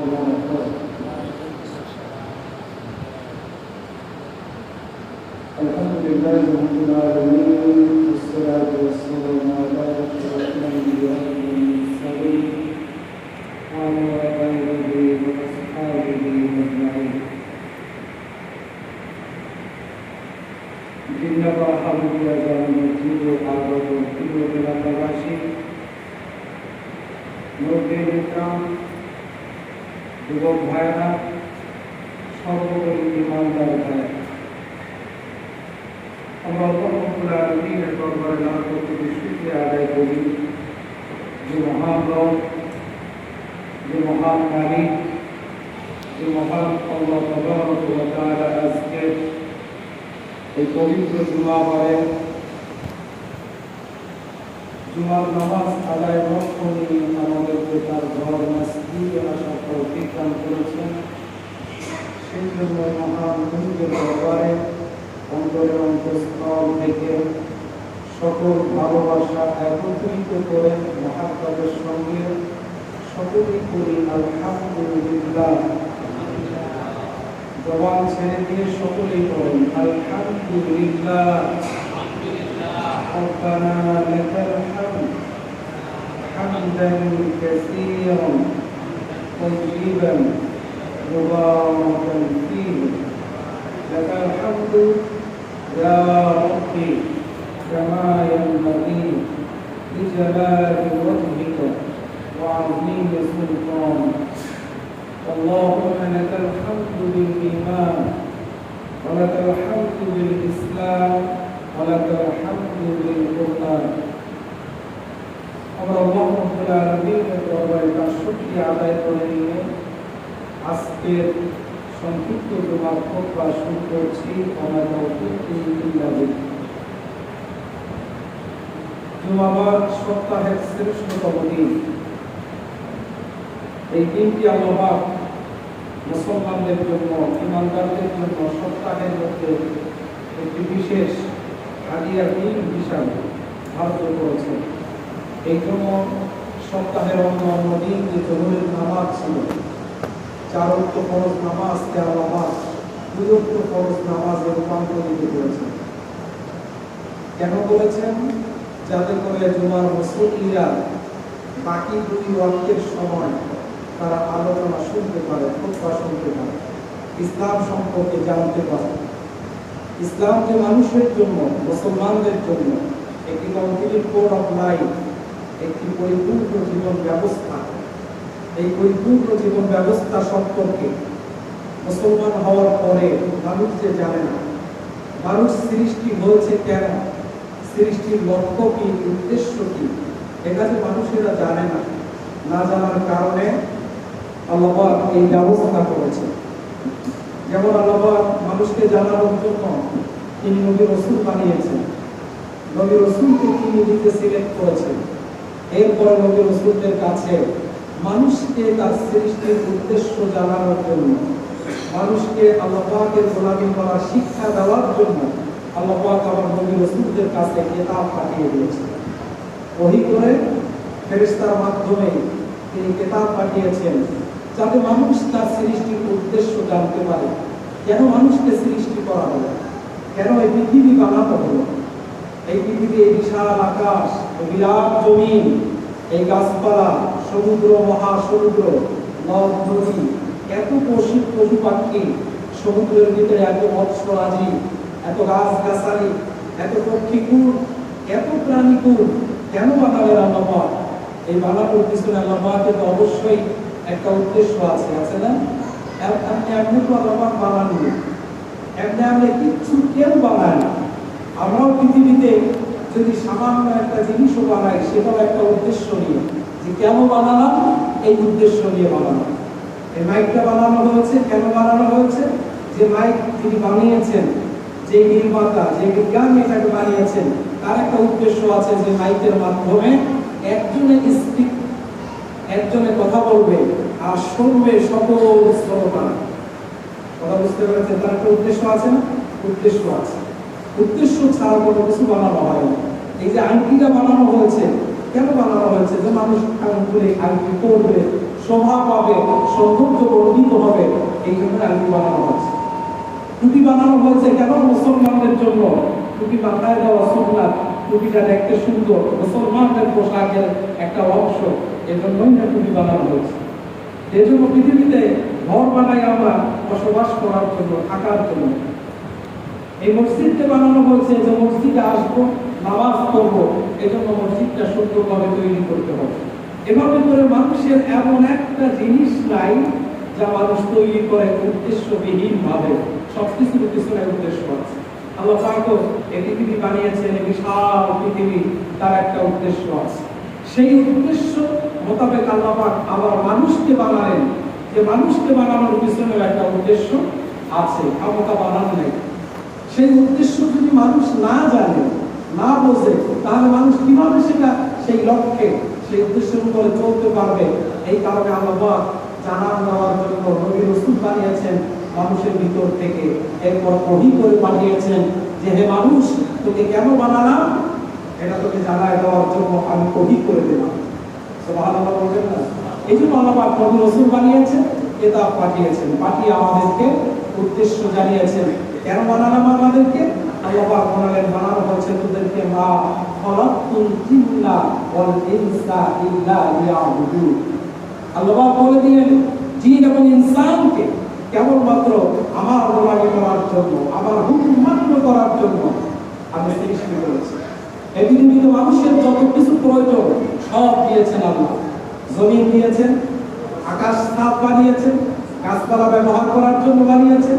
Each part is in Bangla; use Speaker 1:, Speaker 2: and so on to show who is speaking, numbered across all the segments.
Speaker 1: الحمد لله رب العالمين والصلاة والسلام على أشرف الأنبياء والمرسلين وعلى آله وأصحابه أجمعين. জিন্দাবাদ হাবিবিয়া জাহানের প্রিয় আগত প্রিয় এলাকাবাসী, নদীর ইকরাম, যুবক ভাইয়েরা, সর্বোপরি ইমানদার ভাইয়েরা, আমরা আল্লাহ রাব্বুল আলামিনের দরবারে লাখ কোটি শুকরিয়া আদায় করি যে মহান রব, যে মহান মালিক, যে মহান আল্লাহ তাবারক ওয়া তাআলা আজকে এই পবিত্র জুমাবারে জুমার নামাজ আদায় রক্ষণে আমাদেরকে তার ঘর মসজিদে আসার তৌফিক দান করেছেন। সেই জন্য মহান মুনিবের দরবারে অন্তরের অন্তঃস্থল থেকে সকল ভালোবাসা একত্রিত করে মহাপ্রভুর সঙ্গে সকলেই করি আলহামদুলিল্লাহ। জবান ছেড়ে দিয়ে সকলেই করেন আলহামদুলিল্লাহ। ربنا لك الحمد حمدا كثيرا طيبا مباركا فيه لك الحمد يا ربي كما ينبغي لجلال وجهك وعظيم سلطانك. اللهم لك الحمد بالإيمان ولك الحمد بالإسلام ولك الحمد بالقرآن. আমরা আল্লাহ রাব্বুল আলামিনের দরবারে তার শুকরিয়া আদায় করে নিয়ে আজকের সংক্ষিপ্ত জুমার খুতবা শুরু করছি। জুমাবার সপ্তাহের শ্রেষ্ঠতম দিন। এই দিনটি আল্লাহ মুসলমানদের জন্য, ইমানদারদের জন্য সপ্তাহের মধ্যে একটি বিশেষ হাদিয়ার দিন হিসাবে ধার্য করেছে। এই জন্য সপ্তাহের অন্য দিন যে জোহরের নামাজ ছিল, 4 ওয়াক্ত ফরজ নামাজকে আল্লাহ 2 ওয়াক্ত ফরজ নামাজে রূপান্তরিত করেছেন। কেন বলেছেন? যাতে করে জুমার মুসল্লিরা বাকি 2 ওয়াক্তের সময় তারা আলোচনা শুনতে পারে, খুতবা শুনতে পারে, ইসলাম সম্পর্কে জানতে পারে। ইসলাম যে মানুষের জন্য, মুসলমানদের জন্য একটি কমপ্লিট কোড অফ লাইফ, একটি পরিপূর্ণ জীবন ব্যবস্থা। এই পরিপূর্ণ জীবন ব্যবস্থা সম্পর্কে মুসলমান হওয়ার পরে মানুষ যে জানে না, মানুষ সৃষ্টি হয়েছে কেন, সৃষ্টির লক্ষ্য কি, উদ্দেশ্য কি, এটা যে মানুষেরা জানে না। না জানার কারণে আল্লাহ এই ব্যবস্থা করেছে। যেমন আল্লাহ মানুষকে জানানোর জন্য তিনি নবী রাসূল বানিয়েছেন, নবী রাসূলকে তিনি নিজে সিলেক্ট করেছেন। এরপরে নবী রাসূলদের কাছে মানুষকে তার সৃষ্টির উদ্দেশ্য জানানোর জন্য, মানুষকে আল্লাহ পাকের গোলামি করার শিক্ষা দেওয়ার জন্য আল্লাহ পাক আমার নবী রাসূলদের কাছে কিতাব পাঠিয়ে দিয়েছেন। ওহী করে ফেরেশতার মাধ্যমে তিনি কিতাব পাঠিয়েছেন, যাতে মানুষ তার সৃষ্টির উদ্দেশ্য জানতে পারে। কেন মানুষকে সৃষ্টি করা হলো, কেন এই পৃথিবী বানানো হলো, এই পৃথিবী, এই বিশাল আকাশ, বিরাট জমিন, এই গাছপালা, সমুদ্র, মহাসমুদ্র, নদ নদী, এত পশু পাখি, সমুদ্রের ভিতরে এত মৎস্যরাজি, এত গাছ গাছালি, এত পক্ষীকুল, এত প্রাণীকুল কেন বানালেন আল্লাহ? এই বানানোর পিছনে আল্লাহকে তো অবশ্যই একটা উদ্দেশ্য আছে, আছে না? এমনি তো আল্লাহ বানানো, এমনি আমরা কিচ্ছু কেউ বানাই না। আমরাও পৃথিবীতে যদি সামান্য একটা জিনিসও বানাই, সেটাও একটা উদ্দেশ্য নিয়ে, যে কেন বানালাম, এই উদ্দেশ্য নিয়ে বানানো। এই মাইকটা বানানো হয়েছে কেন বানানো হয়েছে? যে মাইক যিনি বানিয়েছেন, যে নির্মাতা, যে বিজ্ঞানী এটাকে বানিয়েছেন, তার একটা উদ্দেশ্য আছে যে মাইকের মাধ্যমে একজনে কথা বলবে আর শুনবে সকল শ্রোতা। কথা বুঝতে পেরেছেন? তার একটা উদ্দেশ্য আছে না? উদ্দেশ্য আছে। উদ্দেশ্য ছাড়া কোনো কিছু বানানো হয় না। এই যে আংটিটা বানানো হয়েছে, কেন বানানো হয়েছে? যে মানুষ আংটি পরবে, শোভা পাবে, সৌন্দর্য বর্ধিত হবে, এই জন্য টুপি বানানো হচ্ছে। টুপি বানানো হয়েছে কেন? মুসলমানদের জন্য। টুপি মাথায় দেওয়া সুন্নাত, টুপিটা দেখতে সুন্দর, মুসলমানদের পোশাকের একটা অংশ, এজন্যই না টুপি বানানো হয়েছে। এজন্য পৃথিবীতে ঘর বানাই আমরা বসবাস করার জন্য, থাকার জন্য। এই মসজিদকে বানানো হয়েছে যে মসজিদে আসবো, নামাজ পড়বো, এজন্য মসজিদটা সুন্দরভাবে তৈরি করতে হবে। এভাবে করে মানুষের এমন একটা জিনিস নাই যা মানুষ তৈরি করে উদ্দেশ্যবিহীন ভাবে। সবকিছুর পিছনে উদ্দেশ্য আছে। আল্লাহ পাক এই পৃথিবী বানিয়েছেন, এই বিশাল পৃথিবী, তার একটা উদ্দেশ্য আছে। সেই উদ্দেশ্য মোতাবেক আল্লাহ পাক আবার মানুষকে বানালেন, যে মানুষকে বানানোর পিছনে একটা উদ্দেশ্য আছে, ক্ষমতা বানানো নেই। সেই উদ্দেশ্য যদি মানুষ না জানে, না বোঝে, তাহলে মানুষ কিভাবে সেটা সেই লক্ষ্যে, সেই উদ্দেশ্যের উপরে চলতে পারবে? এই কারণে আল্লাহ জানান দেওয়ার জন্য নবী রাসূল বানিয়েছেন মানুষের ভিতর থেকে, এরপর ওহী করে পাঠিয়েছেন যে হে মানুষ, তোকে কেন বানালাম এটা তোকে জানায় দেওয়ার জন্য আমি ওহী করে দিলাম। সুবহানাল্লাহ বলবেন না? এই জন্য আল্লাহ পাক নবী রাসূল বানিয়েছেন, কিতাব পাঠিয়েছেন, পাঠিয়ে আমাদেরকে উদ্দেশ্য জানিয়েছেন। কেন বানালাম আমাদেরকে? আল্লাহ পাক বলেন, বানানো হয়েছে তোদেরকে মা খালাকুল জিন্না ওয়াল ইনসা ইল্লা লিয়াবুদুন। আল্লাহ পাক বলে দিলেন জিন এবং ইনসানকে কেবলমাত্র আমার গোলামি করার জন্য, আমার হুকুম মান্য করার জন্য আমি সৃষ্টি করেছি। এই পৃথিবীতে মানুষের যত কিছু প্রয়োজন সব দিয়েছেন আল্লাহ। জমিন দিয়েছেন, আকাশ ছাদ বানিয়েছেন, গাছপালা ব্যবহার করার জন্য বানিয়েছেন,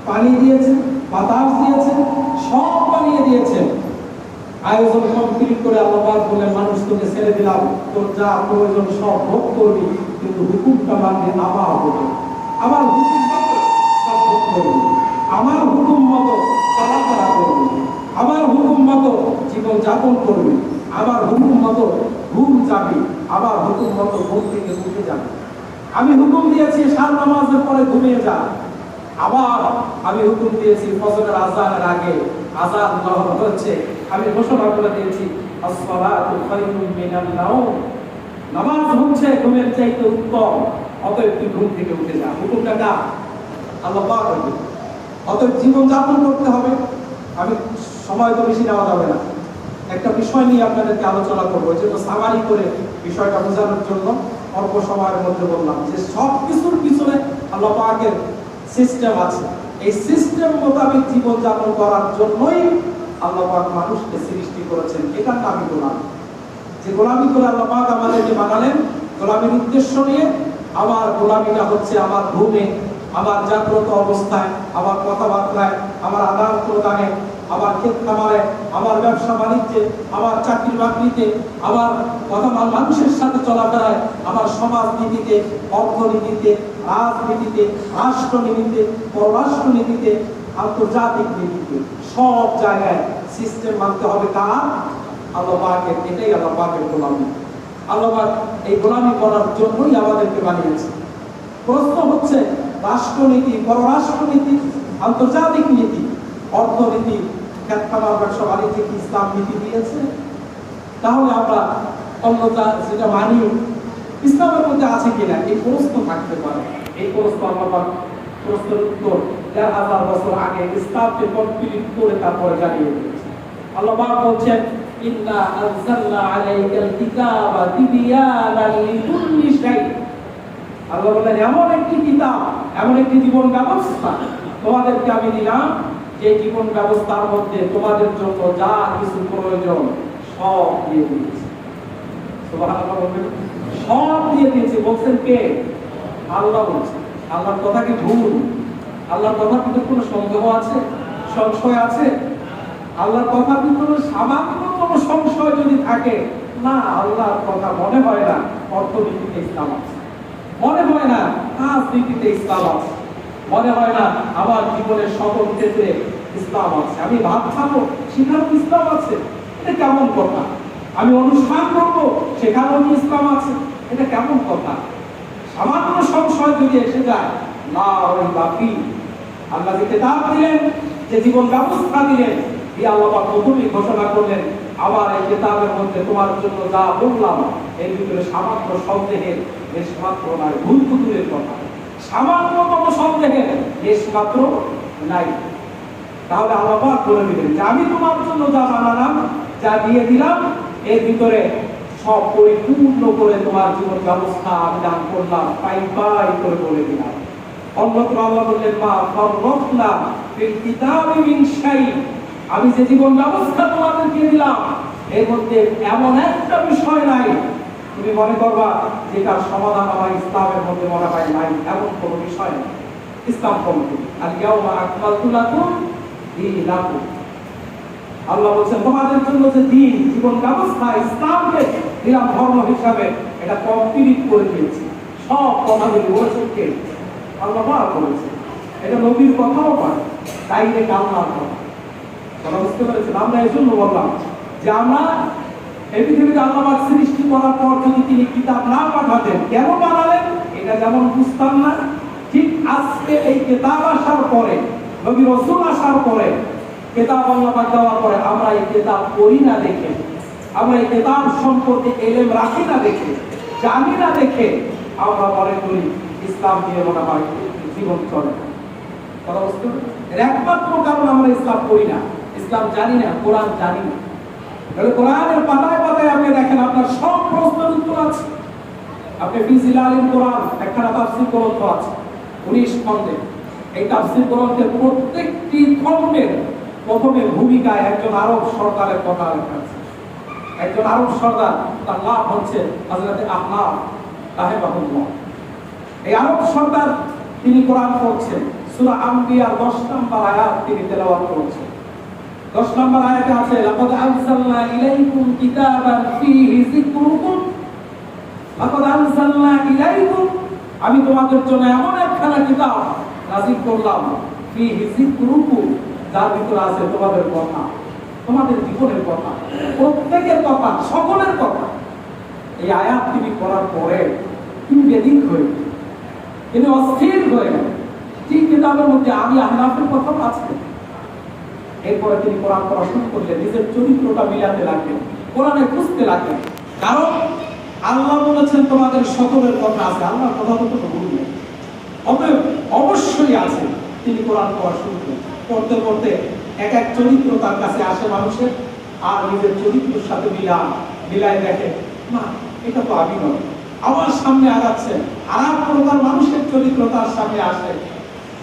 Speaker 1: পানি দিয়েছেন, বাতাস দিয়েছেন, সব বানিয়ে দিয়েছেন। আয়োজন কমপ্লিট করে আল্লাহ পাক বলেন, মানুষ তোকে ছেড়ে দিলাম, তোর যা প্রয়োজন সব ভোগ করবি, কিন্তু হুকুমটা মানবে আমার হবে, আমার হুকুম মতো সব ভোগ করবি, আমার হুকুম মতো চলাফেরা করবি, আমার হুকুম মতো জীবন যাপন করবি, আমার হুকুম মতো ঘুম যাবি, আমার হুকুম মতো ঘুম থেকে উঠে যাবি। আমি হুকুম দিয়েছি সার নামাজের পরে ঘুমিয়ে যা, আবার আমি হুকুম দিয়েছি ফজরের আযানের আগে আযান দেওয়া হচ্ছে, আমি ঘোষণা করে দিয়েছি আসসালাতু খায়রুম মিনান নাওম, নামাজ হচ্ছে ঘুমের চাইতে উত্তম, অতএব তুই ঘুম থেকে উঠে যা। হুকুমটা কার? আল্লাহ পাক বলেন। অতএব জীবন যাপন করতে হবে। আমি সময় তো বেশি নেওয়া যাবে না, একটা বিষয় নিয়ে আপনাদেরকে আলোচনা করবো, যেটা সামারি করে বিষয়টা বোঝানোর জন্য অল্প সময়ের মধ্যে বললাম যে সব কিছুর পিছনে আল্লাহ পাকের সিস্টেম আছে। এই সিস্টেম মোতাবেক জীবন যাপন করার জন্যই আল্লাহ পাক মানুষকে সৃষ্টি করেছেন। এটার নামই গোলামি। যে গোলামি করে আল্লাহ পাক আমাদেরকে বানালেন, গোলামির উদ্দেশ্য নিয়ে। আমার গোলামিটা হচ্ছে আমার ঘুমে, আমার জাগ্রত অবস্থায়, আমার কথাবার্তায়, আমার আদান প্রদানে, আমার ক্ষেত খামারে, আমার ব্যবসা বাণিজ্যে, আমার চাকরি বাকরিতে, আমার কথা মানুষের সাথে চলাফেরায়, আমার সমাজনীতিতে, অর্থনীতিতে, রাজনীতিতে, রাষ্ট্রনীতিতে, পররাষ্ট্রনীতিতে, আন্তর্জাতিক নীতিতে, সব জায়গায় সিস্টেম মানতে হবে কার? আল্লাহ পাকের। এটাই আল্লাহ পাকের গোলামি। আল্লাহ পাক এই গোলামি করার জন্যই আমাদেরকে বানিয়েছে। প্রশ্ন হচ্ছে রাষ্ট্রনীতি, পররাষ্ট্রনীতি, আন্তর্জাতিক নীতি, অর্থনীতি, ক্ষেতখামার, ব্যবসা বাণিজ্যে কি ইসলাম নীতি দিয়েছে? তাহলে আমরা অন্যটা যেটা মানি ইসলামের মধ্যে আছে কিনা এই প্রশ্ন থাকতে পারে। এই প্রশ্ন আল্লাহ প্রশ্নের উত্তর ১,০০০ বছর আগে ইসলামকে কমপ্লিট করে তারপরে জানিয়ে দিয়েছে। আল্লাহ পাক বলছেন, ইন্না আনজালনা আলাইকাল কিতাবা তিবয়ানান লিকুল্লি শাই। আল্লাহ বলেন, এমন একটি কিতাব, এমন একটি জীবন ব্যবস্থা তোমাদেরকে আমি দিলাম, যে জীবন ব্যবস্থার মধ্যে তোমাদের জন্য যা কিছু প্রয়োজন সব দিয়ে দিয়েছি। সুবহানাল্লাহ বলবেন, সব দিয়ে দিয়েছি। বলছেন কে? আল্লাহ বলছেন। আল্লাহর কথা কি ভুল? আল্লাহর কথার ভিতরে কোনো সন্দেহ আছে, সংশয় আছে? আল্লাহর কথার ভিতরে সামান্য কোনো সংশয় যদি থাকে, না, আল্লাহর কথা মনে হয় না অর্থনীতিতে ইসলাম আছে, মনে হয় না রাজনীতিতে ইসলাম আছে, মনে হয় না আমার জীবনের সকল ক্ষেত্রে ইসলাম আছে। আমি ভাত খাবো, সেখানেও ইসলাম আছে, এটা কেমন কথা? আমি অনুষ্ঠান করবো, সেখানেও ইসলাম আছে, এটা কেমন কথা? সামান্য সংশয় যদি এসে যায়, না ওই বাকি আল্লাহ যে কিতাব দিলেন, যে জীবন ব্যবস্থা দিলেন, এই আল্লাহ প্রথমেই ঘোষণা করলেন আমার এই কিতাবের মধ্যে তোমার জন্য যা বললাম এর ভিতরে সামান্য সন্দেহের লেশ মাত্র নাই, ভুল কুতুরের কথা সামান্যতম সন্দেহের লেশ মাত্র নাই। তাহলে আল্লাহ পাক বলে দিলেন যে আমি তোমার জন্য যা বানালাম, যা দিয়ে দিলাম, এর ভিতরে সব পরিপূর্ণ করে তোমার জীবন ব্যবস্থা আমি দান করলাম, পাই পাই করে বলে দিলাম। অন্যত্র আল্লাহ বললেন মা ফাররাতনা ফিল কিতাবি মিন শাই, আমি যে জীবন ব্যবস্থা তোমাদেরকে দিলাম এর মধ্যে এমন একটা বিষয় নাই তুমি মনে করবা যেটার সমাধান আমার ইসলামের মধ্যে মনে হয় নাই, এমন কোনো বিষয় নেই। ইসলাম কমপ্লিট। আল ইয়াউমা আকমালতু লাকুম দীনাকুম, আল্লাহ বলেন তোমাদের জন্য যে দিন, জীবন ব্যবস্থা ইসলামকে দিলাম ধর্ম হিসাবে, এটা কমপ্লিট করে দিয়েছি। সব কথাগুলি বলেছেন কে? আল্লাহ পাক বলেছেন। এটা নবীর কথাও নয়, ডাইরেক্ট আল্লাহর কথা। কথা বুঝতে পেরেছেন? আমরা এই জন্য বললাম যে আমরা এই পৃথিবীতে আল্লাহ পাক সৃষ্টি করার পর যদি তিনি কিতাব না পাঠাতেন, কেন বানালেন এটা যেমন বুঝতাম না, ঠিক আজকে এই কিতাব আসার পরে, নবী রাসূল আসার পরে, কিতাব আল্লাহ পাক দেওয়ার পরে আমরা এই কিতাব পড়ি না দেখে, আমরা এই কিতাব সম্পর্কে ইলম রাখি না দেখে, জানি না দেখে আমরা মনে করি ইসলাম দিয়ে মনে হয় জীবন চলে। কথা বুঝতে পারছেন? এর একমাত্র কারণ আমরা ইসলাম পড়ি না, ইসলাম জানি না, কোরআন জানি না। তাহলে কোরআনের পাতায় পাতায় আপনি দেখেন আপনার সব প্রশ্নের উত্তর আছে। আপনি ফি জিলালিল কোরআন একটা তাফসীর গ্রন্থ আছে 19 খণ্ডে। এই তাফসীর গ্রন্থের প্রত্যেকটি খণ্ডের প্রথমে ভূমিকায় একজন আরব সরদারের কথা লেখা আছে। একজন আরব সরদার, তার নাম হচ্ছে হযরত আহনাফ রাহিমাহুল্লাহ। এই আরব সরদার তিনি কোরআন পড়ছেন, সূরা আম্বিয়ার 10 নম্বর আয়াত তিনি তেলাওয়াত করছেন। 10 নম্বর আয়াতে আছে লাকাদ আনসালনা ইলাইকুম কিতাবান ফীহি যিকরুকুম, লাকাদ আনসালনা ইলাইকুম, আমি তোমাদের জন্য এমন একখানা কিতাব নাযিল করলাম, ফীহি যিকরুকুম, যার ভিতরে আছে তোমাদের কথা, তোমাদের জীবনের কথা, প্রত্যেকের কথা, সকলের কথা। এই আয়াত তিনি পড়ার পরে তিনি বেদিক হয়ে, তিনি অস্থির হয়ে, ঠিক কিতাবের মধ্যে আমি আহনাফের কথা আছে। এরপরে তিনি কোরআন পড়া শুরু করলেন, নিজের চরিত্রটা মিলাতে লাগলেন, কোরআনে খুঁজতে লাগলেন। কারণ আল্লাহ বলেছেন তোমাদের সকলের কথা আছে, আল্লাহর কথা তো ভুল নেই, অতএব অবশ্যই আছে। তিনি কোরআন পড়া শুরু করলেন, পড়তে পড়তে এক এক চরিত্র তার কাছে আসে মানুষের, আর নিজের চরিত্রের সাথে মিলায় দেখে না এটা তো আমি নয়। আমার সামনে আগাচ্ছেন আর এক প্রকার মানুষের চরিত্র তার সামনে আসে,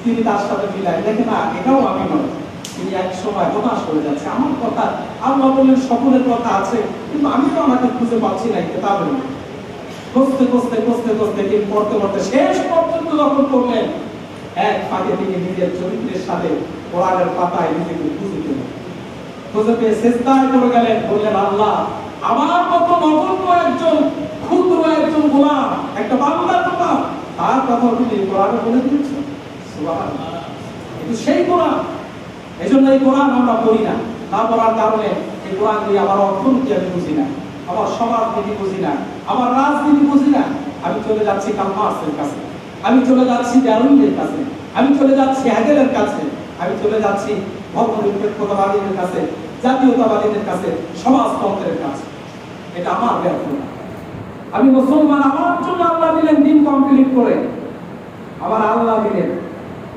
Speaker 1: তিনি তার সাথে মিলায় দেখে না এটাও আমি নয়। তিনি এক সময় হতাশ হয়ে যাচ্ছে, আমার কথা আল্লাহ বললেন সকলের কথা আছে, কিন্তু আমি তো আমাকে খুঁজে পাচ্ছি না। কিতাবের খুঁজতে খুঁজতে খুঁজতে খুঁজতে তিনি পড়তে পড়তে শেষ পর্যন্ত যখন করলেন, এক ফাঁকে তিনি নিজের চরিত্রের সাথে কোরআনের পাতায় নিজেকে খুঁজে পেলেন। খুঁজে পেয়ে সিজদায় পড়ে গেলেন, বললেন আল্লাহ আমার মতো নগণ্য একজন ক্ষুদ্র একজন গোলাম, একটা বান্দার কথা, তার কথা তিনি কোরআনে বলে দিয়েছেন। সুবহানাল্লাহ, কিন্তু সেই কোরআন, এই জন্য এই কোরআন আমরা পড়ি না। না পড়ার কারণে এই কোরআন দিয়ে আমার অর্থনীতি আমি বুঝি না, আমার সমাজনীতি বুঝি না, আমার রাজনীতি বুঝি না। আমি চলে যাচ্ছি কার্ল মার্ক্সের কাছে, আমি চলে যাচ্ছি ডারউইনের কাছে, আমি চলে যাচ্ছি হেগেলের কাছে, আমি চলে যাচ্ছি ধর্মনিরপেক্ষতাবাদীদের কাছে, জাতীয়তাবাদীদের কাছে, সমাজতন্ত্রের কাছে। এটা আমার ব্যর্থতা। আমি মুসলমান, আমার জন্য আল্লাহ দিলেন দিন কমপ্লিট করে, আমার আল্লাহ দিলেন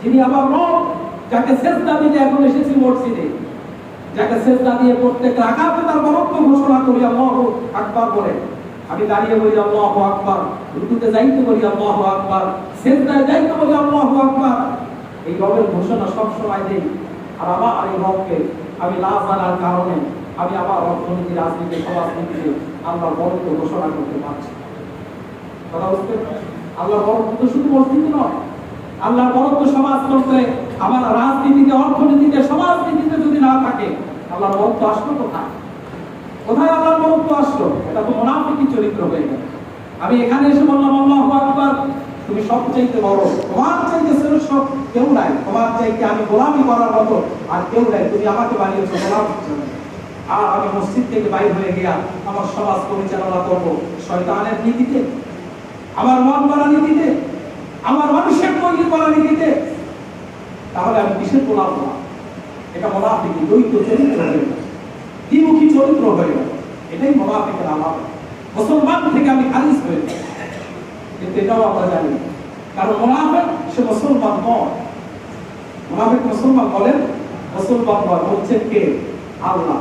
Speaker 1: যিনি আমার রব, যাকে সেজদা দিতে এখন এসেছি মসজিদে, যাকে সেজদা দিয়ে প্রত্যেক রাকাতে তার বরত্ব ঘোষণা করি আল্লাহু আকবার বলে। আমি দাঁড়িয়ে বলি আল্লাহু আকবার, রুকুতে যাইতে বলি আল্লাহু আকবার, সেজদায় যাইতে বলি আল্লাহু আকবার। এই রবের ঘোষণা সব সময় দেই। আর আমার এই রবকে আমি না জানার কারণে আমি আমার অর্থনীতি, রাজনীতি, সমাজনীতিতে আল্লাহর বরত্ব ঘোষণা করতে পারছি। কথা বুঝতে? আল্লাহর বরত্ব তো শুধু মসজিদে নয়, আল্লাহর বরত্ব সমাজতন্ত্রে, আমার রাজনীতিতে, অর্থনীতিতে, সমাজনীতিতে যদি না থাকে আল্লাহর বরত্ব আসলো কোথায়? কোথায় আল্লাহর বরত্ব আসলো? এটা তো মুনাফিকি চরিত্র হয়ে গেল। আমি এখানে এসে বললাম আল্লাহু আকবার, তুমি সবচাইতে বড়, তোমার চাইতে শ্রেষ্ঠ কেউ নাই, তোমার চাইতে আমি গোলামি করার মতো আর কেউ নাই, তুমি আমাকে বানিয়েছো গোলাম। আর আমি মসজিদ থেকে বাইরে হয়ে গিয়া আমার সমাজ পরিচালনা করবো শয়তানের নীতিতে, আমার মন গড়া নীতিতে, আমার মানুষের তৈরি করা নীতিতে, তাহলে আমি কিসের গোলাম হলাম? এটা মুনাফিকি দ্বৈত চরিত্র হয়ে গেল। দ্বিমুখী চরিত্র হয়ে গেল, এটাই মুনাফিকের আলামত। মুসলমান থেকে আমি খারিজ হয়ে যাই, কিন্তু এটাও আমরা জানি, কারণ মুনাফিক সে মুসলমান নয়। মুনাফিক মুসলমান বলেন, মুসলমান নয়, বলছেন কে? আল্লাহ।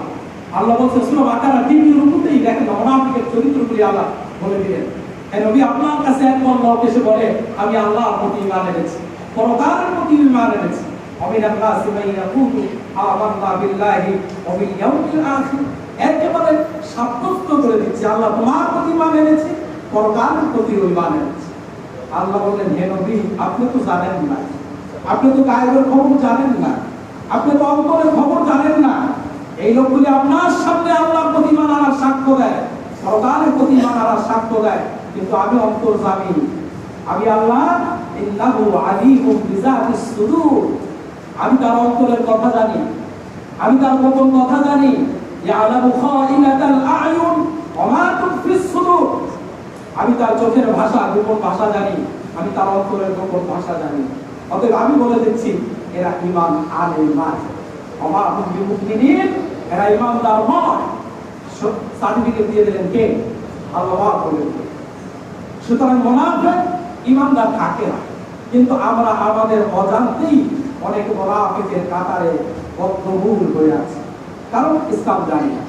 Speaker 1: আল্লাহ বলছেন সূরা বাকারা 3-র দেখেন মুনাফিকের চরিত্রগুলি আল্লাহ বলে দিলেন। নবী আপনার কাছে একজন লোক এসে বলে আমি আল্লাহর প্রতি ঈমান এনেছি, পরকালের প্রতি ঈমান এনেছি। অমিনান নাসি মান ইয়াকুলু আমান্না বিল্লাহি ওয়া বিল ইয়াউমিল আখির, একেবারে সাব্যস্ত করে দিচ্ছে আল্লাহ তোমার প্রতি ঈমান এনেছি, পরকালের প্রতি ঈমান এনেছি। আল্লাহ বলেন হে নবী আপনি তো জানেন না, আপনি তো গায়েবের খবর জানেন না, আপনি তো অন্তরের খবর জানেন না। এই লোকগুলি আপনার সামনে আল্লাহর প্রতি ঈমান আনার সাক্ষ্য দেয়, পরকালের প্রতি ঈমান আনার সাক্ষ্য দেয়, কিন্তু আমি অন্তর্যামী, আমি আল্লাহ ইন্নাহু আলিমুম বিযাতিস সুদূর, আমি তার অন্তরের কথা জানি, আমি তার গোপন কথা জানি। ইয়ালামু খাইনাতাল আ'য়ুন ওয়া মা তুখফিস সুদূর, আমি তার চোখের ভাষা, গোপন ভাষা জানি, আমি তার অন্তরের গোপন ভাষা জানি। অতএব আমি বলে দিচ্ছি এরা ঈমান আনে না, ওয়া হুম বিমুমিনিন, এরা ঈমানদার নয়। সার্টিফিকেট দিয়ে দিলেন কে? আল্লাহ বলেন। সুতরাং মুনাফিক ঈমানদার থাকে না, কিন্তু আমরা আমাদের অজান্তেই অনেক মুনাফিকের কাতারে বদ্ধমূল হয়ে আছে, কারণ ইসলাম জানি না,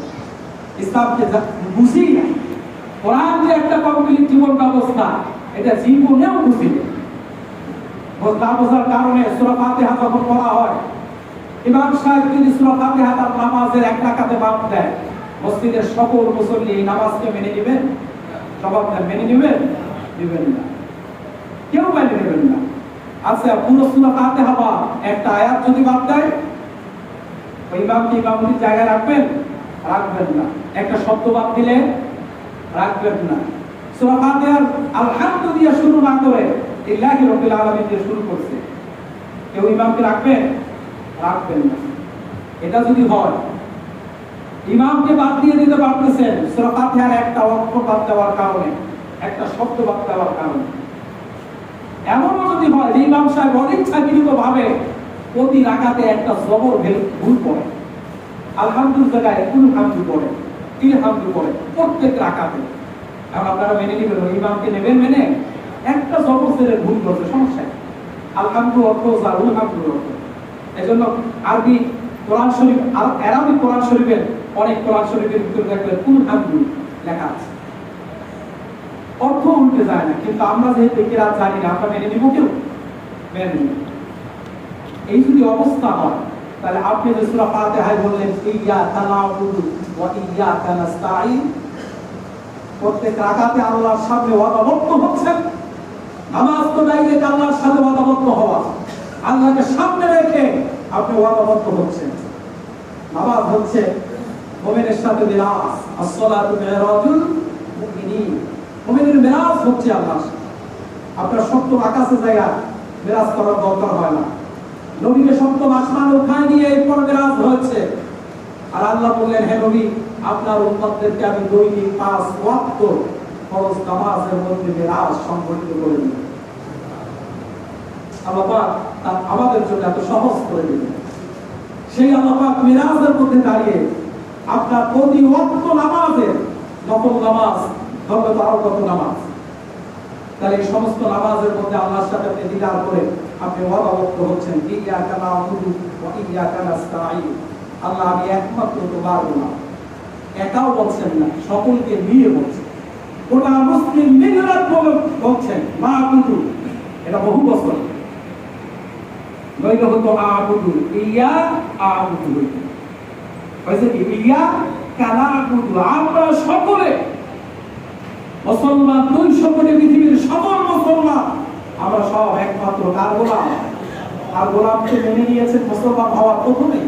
Speaker 1: ইসলামকে বুঝি না। কোরআন যে একটা কমপ্লিট জীবন ব্যবস্থা, এটা জীবনেও বুঝি না। না বোঝার কারণে সূরা ফাতিহা যখন পড়া হয়, ইমাম সাহেব যদি সূরা ফাতিহা তার নামাজের এক রাকাতে বাদ দেয়, মসজিদের সকল মুসল্লি এই নামাজকে মেনে নেবেন? সবাই মেনে নেবেন? নেবেন না, কেউ মেনে নেবেন না। আচ্ছা পুরো সূরা ফাতিহা বা একটা আয়াত যদি বাদ দেয়, ওই ইমামকে ইমামতির জায়গায় রাখবেন? রাখবেন না। একটা শব্দ বাদ দিলে রাখবেন না। সূরা ফাতিহার আলহামদুলিল্লাহ দিয়ে শুরু না করে ইল্লাহি রাব্বিল আলামিন দিয়ে শুরু করছে, কেউ ইমামকে রাখবেন? রাখবেন না। এটা যদি হয়, ইমামকে বাদ দিয়ে দিতে পারতেছেন সূরা ফাতিহার একটা অক্ষর বাদ দেওয়ার কারণে, একটা শব্দ বাদ দেওয়ার কারণে। এমনও যদি হয় যে ইমাম সাহেব অনিচ্ছাকৃত ভাবে প্রতি রাকাতে একটা জবর ভুল করে, আলহামদুলিল্লাহ জায়গায় কুল হামদু পড়ে, তিল হামদু পড়ে প্রত্যেক রাকাতে, এখন আপনারা মেনে নেবেন? ওই ইমামকে নেবেন মেনে? একটা জবর ছেড়ে ভুল করছে, সমস্যা। আলহামদু অর্থ জারুল হামদু অর্থ। এজন্য আরবি কোরআন শরীফ আর আরবি কোরআন শরীফের অনেক কোরআন শরীফের ভিতরে দেখবেন কুল হামদু লেখা আছে, অর্থ উল্টে যায় না, কিন্তু আমরা যেহেতু কিরাত জানি না, আমরা মেনে নিব? কেউ মেনে নিব। এই যদি অবস্থা হয়, তাহলে আপনি যে সূরা ফাতিহায় বললেন ইয়্যাকা না'বুদু ওয়া ইয়্যাকা নাস্তাঈন, প্রত্যেক রাকাতে আল্লাহর সাথে ওয়াদাবদ্ধ হচ্ছেন। নামাজ তো ডাইরেক্ট আল্লাহর সাথে ওয়াদাবদ্ধ হওয়া, আল্লাহকে সামনে রেখে আপনি ওয়াদাবদ্ধ হচ্ছেন। নামাজ হচ্ছে মুমিনের সাথে মিরাজ, as-সালাতু মিরাজুল মুমিনিন, মুমিনের মিরাজ হচ্ছে আল্লাহর সাথে। আপনার সপ্তম আকাশের জায়গা মিরাজ করার দরকার হয় না, নবীকে সপ্তম আসমানে উঠায় নিয়ে এরপর মিরাজ হয়েছে। আর আল্লাহ বললেন হে নবী আপনার উম্মতদেরকে আমি দৈনিক 5 ওয়াক্ত ফরজ নামাজের মধ্যে মিরাজ সংগঠিত করে দিই। আল্লাহ পাক আমাদের জন্য এত সহজ করে দিলেন। সেই আল্লাহ পাক মিরাজের মধ্যে দাঁড়িয়ে আপনার প্রতি ওয়াক্ত নামাজের নফল নামাজ, ধর্ম আরো কত নামাজ, তাহলে এই সমস্ত নামাজের মধ্যে আল্লাহর সাথে আপনি দিদার করে আপনি ওয়াদাবদ্ধ হচ্ছেন ইয়্যাকা না'বুদু ওয়া ইয়্যাকা নাস্তাঈন। আল্লাহ আমি একমাত্র তোমার গোলাম, একাও বলছেন না, সকলকে নিয়ে বলছেন, গোটা মুসলিম মিল্লাত বলছেন না'বুদু, এটা বহু বছর নইলে হতো আ'বুদু, ইয়্যা আ'বুদু হয়েছে কি ইয়্যাকা না'বুদু, আমরা সকলে মুসলমান 200 কোটি পৃথিবীর সকল মুসলমান আমরা সব একমাত্র কার গোলাম? আর গোলামকে মেনে নিয়েছেন মুসলমান হওয়ার প্রথমে।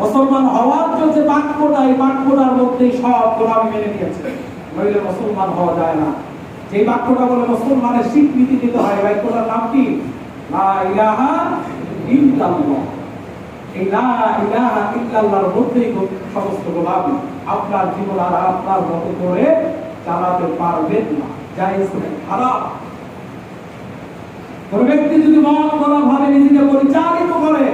Speaker 1: মুসলমান হওয়ার যে বাক্যটা, এই বাক্যটার মধ্যেই সব গোলাম মেনে নিয়েছে, নইলে মুসলমান হওয়া যায় না। যে বাক্যটা বলে মুসলমানের স্বীকৃতি দিতে হয়, বাক্যটার নাম কি? লা ইলাহা ইল্লাল্লাহ। এই লা ইলাহা ইল্লাল্লাহর মধ্যেই সমস্ত গোলাম আপনার জীবন আর আপনার মতো করে চালাতে পারবেন না, জায়েজ নয়, হারাম। কোন ব্যক্তি যদি মন গড়া ভাবে নিজেকে পরিচালিত করে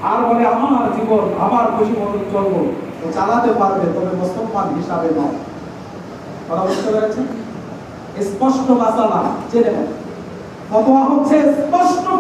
Speaker 1: আর বলে আমার জীবন আমার খুশি মতো চলবো,
Speaker 2: ও চালাতে পারবে, তবে মুসলমান হিসাবে নয়। কথা বুঝতে পেরেছেন? স্পষ্ট মাসালা জেনে নেন। ফতোয়া হচ্ছে স্পষ্ট।